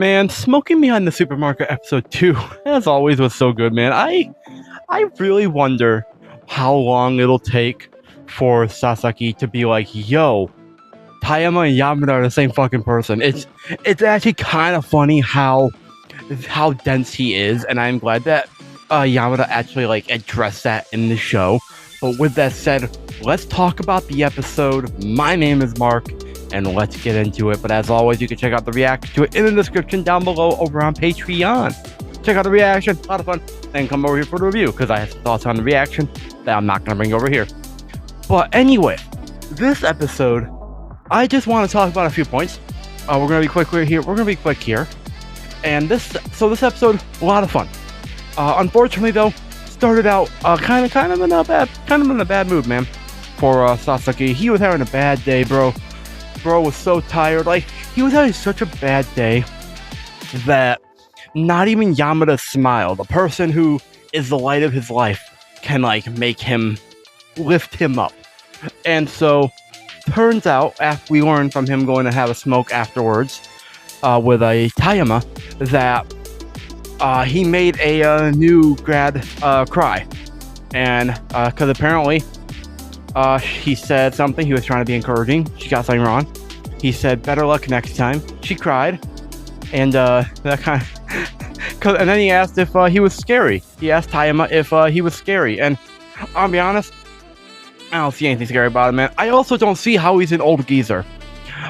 Man, smoking behind the supermarket episode 2, as always, was so good, man. I really wonder how long it'll take for Sasaki to be like, yo, Tayama and Yamada are the same fucking person. It's actually kind of funny how dense he is, and I'm glad that Yamada actually like addressed that in the show. But with that said, let's talk about the episode. My name is Mark, and let's get into it. But as always, you can check out the reaction to it in the description down below over on Patreon. Check out the reaction, a lot of fun. Then come over here for the review, because I have thoughts on the reaction that I'm not going to bring over here. But anyway, this episode, I just want to talk about a few points. We're going to be quick here. And this episode, a lot of fun. Unfortunately, though, started out kind of in a bad mood, man. For Sasaki, he was having a bad day, bro. Bro was so tired. Like, he was having such a bad day that not even Yamada's smile, the person who is the light of his life, can like lift him up. And so, turns out, after we learned from him going to have a smoke afterwards with a Tayama, that he made a new grad cry. And because apparently he said something, he was trying to be encouraging, she got something wrong. He said, better luck next time. She cried, and that kind of... and then he asked if he was scary. He asked Tayama if he was scary, and I'll be honest, I don't see anything scary about him, man. I also don't see how he's an old geezer.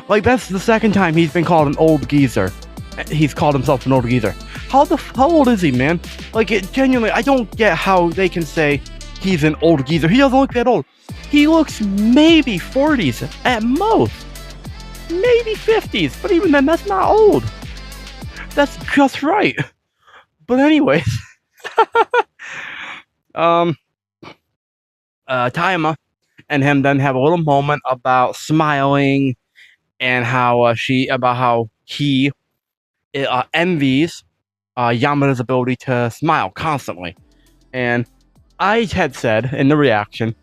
Like, that's the second time he's been called an old geezer. He's called himself an old geezer. How old is he, man? Like, genuinely, I don't get how they can say he's an old geezer. He doesn't look that old. He looks maybe 40s at most. Maybe 50s. But even then, that's not old. That's just right. But anyways. Tayama and him then have a little moment about smiling and how he envies Yamada's ability to smile constantly. And I had said in the reaction,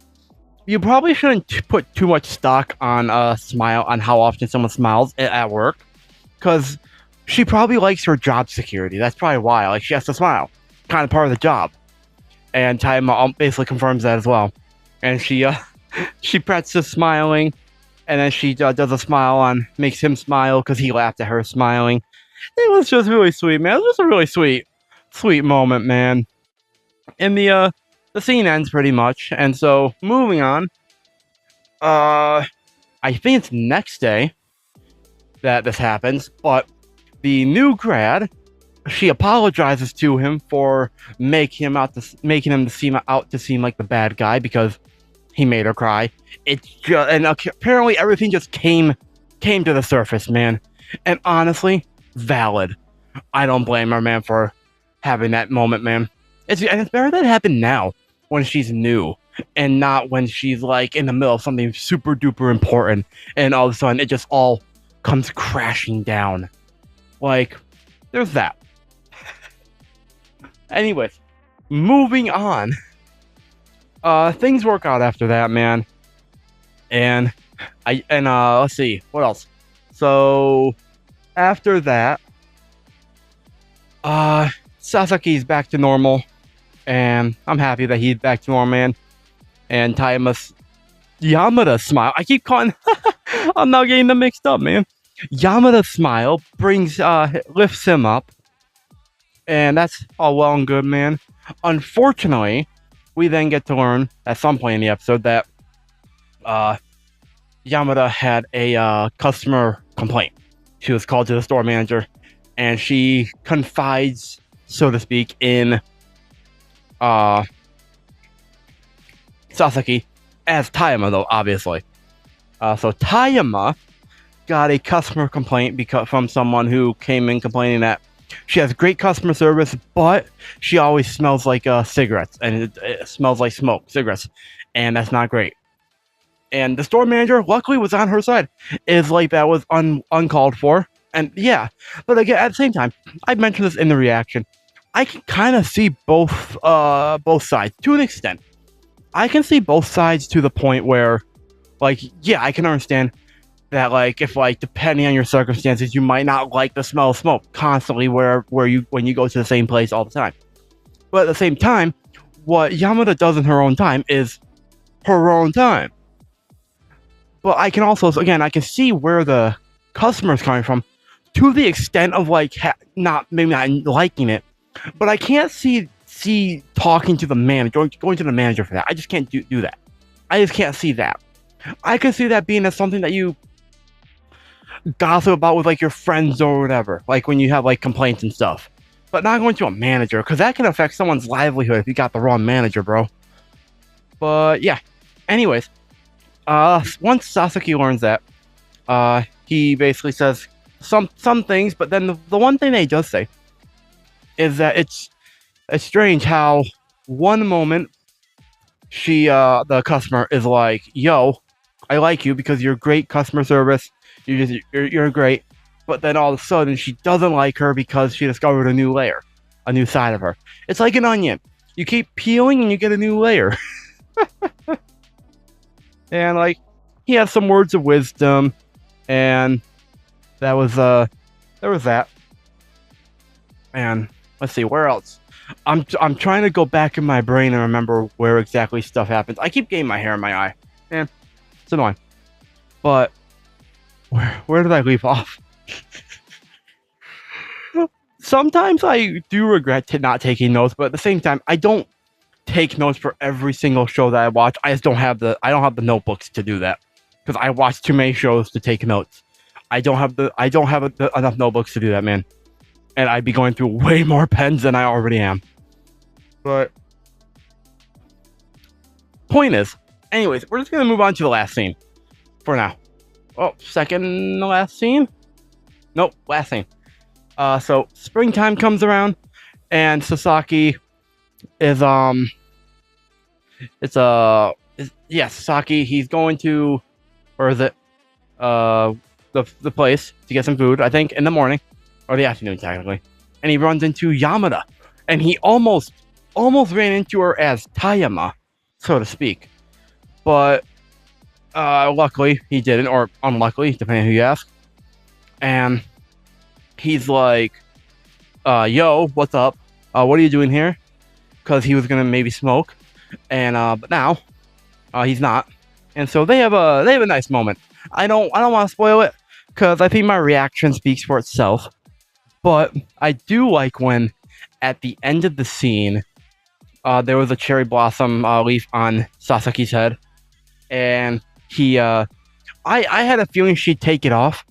you probably shouldn't put too much stock on how often someone smiles at work, because she probably likes her job security. That's probably why. Like, she has to smile, kind of part of the job. And Tayama basically confirms that as well. And she practices smiling, and then she does a smile makes him smile because he laughed at her smiling. It was just really sweet, man. It was just a really sweet moment, man. And the scene ends pretty much, and so moving on. I think it's next day that this happens, but the new grad, she apologizes to him for making him seem like the bad guy because he made her cry. Apparently everything just came to the surface, man. And honestly, valid. I don't blame her, man, for having that moment, man. It's better that it happened now, when she's new, and not when she's like in the middle of something super duper important, and all of a sudden it just all comes crashing down. Like, there's that. Anyways, moving on. Things work out after that, man. And let's see, what else? So after that, Sasaki's back to normal, and I'm happy that he's back to normal, man. And Yamada's smile, I keep calling I'm now getting them mixed up, man. Yamada's smile lifts him up, and that's all well and good, man. Unfortunately, we then get to learn at some point in the episode that Yamada had a customer complaint. She was called to the store manager, and she confides, so to speak, in Sasaki as Tayama, though, obviously. So Tayama got a customer complaint from someone who came in complaining that she has great customer service, but she always smells like cigarettes, and it smells like smoke, cigarettes, and that's not great. And the store manager, luckily, was on her side. It's like that was uncalled for, and yeah. But again, at the same time, I mentioned this in the reaction. I can kind of see both sides to an extent. I can see both sides to the point where, like, yeah, I can understand that like if like depending on your circumstances, you might not like the smell of smoke constantly where you when you go to the same place all the time. But at the same time, what Yamada does in her own time is her own time. But I can also, again, I can see where the customer's coming from to the extent of like not maybe not liking it, but I can't see talking to the manager, going to the manager for that. I just can't do that. I just can't see that. I could see that being as something that you gossip about with like your friends or whatever, like when you have like complaints and stuff. But not going to a manager, because that can affect someone's livelihood if you got the wrong manager, bro. But yeah. Anyways, once Sasaki learns that, he basically says some things, but then the one thing that he does say is that it's strange how one moment the customer is like, "Yo, I like you because you're great customer service. You're great." But then all of a sudden, she doesn't like her because she discovered a new layer, a new side of her. It's like an onion. You keep peeling and you get a new layer. And like, he has some words of wisdom, and there was that. And let's see, where else? I'm trying to go back in my brain and remember where exactly stuff happens. I keep getting my hair in my eye, and it's annoying. But where did I leave off? Sometimes I do regret not taking notes, but at the same time, I don't take notes for every single show that I watch. I just don't have the notebooks to do that, because I watch too many shows to take notes. I don't have enough notebooks to do that, man. And I'd be going through way more pens than I already am. But point is, anyways, we're just gonna move on to the last scene for now. Oh, second to last scene? Nope, last scene. So springtime comes around, and Sasaki is Sasaki. He's going to, or is it the place to get some food, I think, in the morning or the afternoon technically, and he runs into Yamada, and he almost ran into her as Tayama, so to speak, but luckily he didn't, or unluckily, depending on who you ask. And he's like, "Yo, what's up? What are you doing here?" Because he was gonna maybe smoke, and but now he's not, and so they have a nice moment. I don't want to spoil it, because I think my reaction speaks for itself. But I do like when at the end of the scene, there was a cherry blossom leaf on Sasaki's head, and he I had a feeling she'd take it off.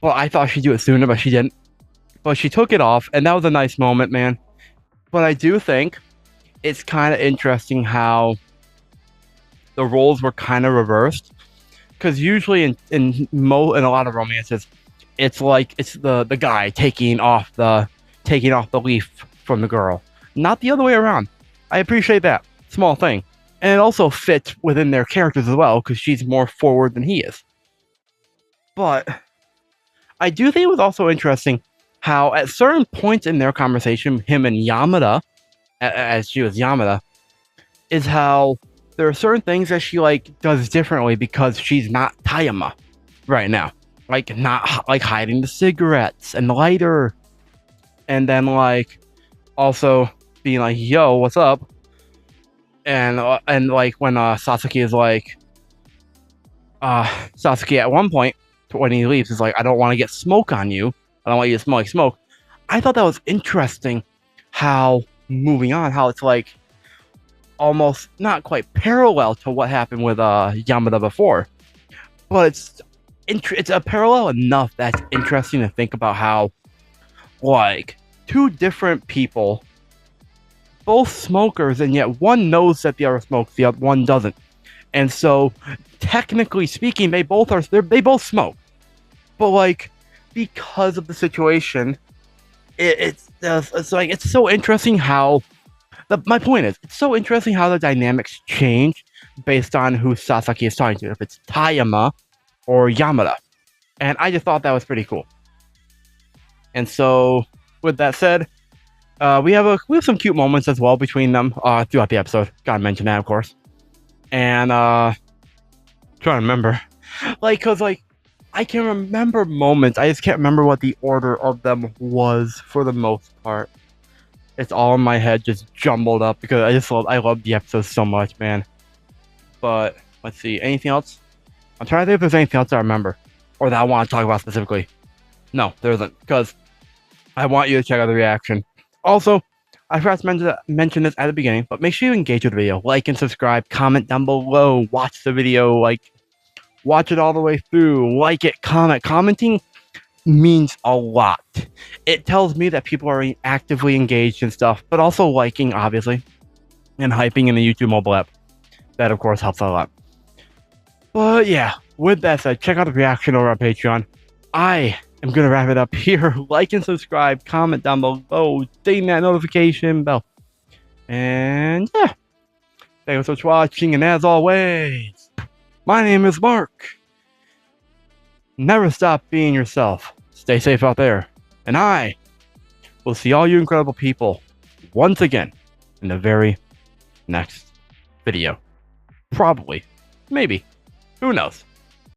Well, I thought she'd do it sooner, but she didn't. But she took it off, and that was a nice moment, man. But I do think it's kind of interesting how the roles were kind of reversed. Because usually in a lot of romances, it's like it's the guy taking off the leaf from the girl, not the other way around. I appreciate that small thing, and it also fits within their characters as well, because she's more forward than he is. But I do think it was also interesting how at certain points in their conversation, him and Yamada, as she was Yamada, is how there are certain things that she like does differently because she's not Tayama right now. Like not like hiding the cigarettes and the lighter, and then like also being like, "Yo, what's up?" And like when Sasaki is like, Sasaki at one point when he leaves is like, "I don't want to get smoke on you. I don't want you to smell like smoke." I thought that was interesting. How moving on, how it's like almost not quite parallel to what happened with Yamada before, but it's a parallel enough that's interesting to think about how like two different people, both smokers, and yet one knows that the other smokes, the other one doesn't, and so technically speaking, they both smoke, but like because of the situation, it's like it's so interesting how my point is, it's so interesting how the dynamics change based on who Sasaki is talking to, if it's Tayama or Yamada. And I just thought that was pretty cool. And so, with that said, we have some cute moments as well between them throughout the episode. Gotta mention that, of course. And trying to remember, like, cause like I can remember moments. I just can't remember what the order of them was for the most part. It's all in my head, just jumbled up because I love the episode so much, man. But let's see, anything else? I'm trying to think if there's anything else I remember or that I want to talk about specifically. No, there isn't, because I want you to check out the reaction. Also, I forgot to mention this at the beginning, but make sure you engage with the video, like and subscribe, comment down below, watch the video, watch it all the way through, like it, comment. Commenting means a lot. It tells me that people are actively engaged and stuff, but also liking, obviously, and hyping in the YouTube mobile app. That, of course, helps a lot. But yeah, with that said, check out the reaction over on Patreon. I am going to wrap it up here. Like and subscribe, comment down below, ding that notification bell. And yeah, thank you so much for watching, and as always, my name is Mark. Never stop being yourself. Stay safe out there. And I will see all you incredible people once again in the very next video. Probably. Maybe. Who knows?